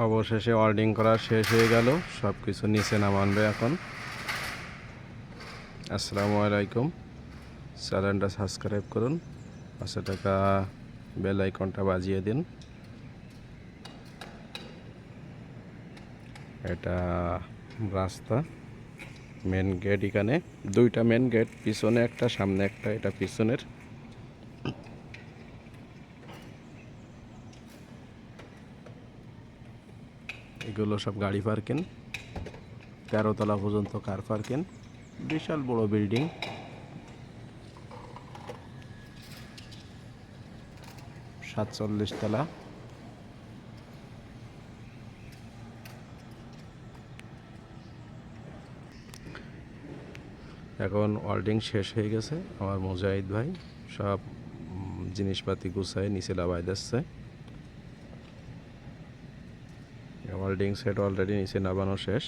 অবশেষে ওয়েল্ডিং করা শেষ হয়ে গেল, সব কিছু নিচে নামানবে এখন। আসসালামু আলাইকুম, চ্যানেলটা সাবস্ক্রাইব করুন, 5 টাকা বেল আইকনটা বাজিয়ে দিন। এটা রাস্তা, মেন গেট। এখানে দুইটা মেন গেট, পিছনে একটা সামনে একটা, এটা পিছনের। এগুলো সব গাড়ি পার্কিং, 13 তলা পর্যন্ত কার পার্কিং। বিশাল বড় বিল্ডিং। সাতচল্লিশ তলা। এখন ওয়েল্ডিং শেষ হয়ে গেছে। আমার মুজাহিদ ভাই সব জিনিসপাতি গুছায় নিচে লাগাই দিচ্ছে। ওয়েল্ডিং সেট অলরেডি নিচে নামানো শেষ।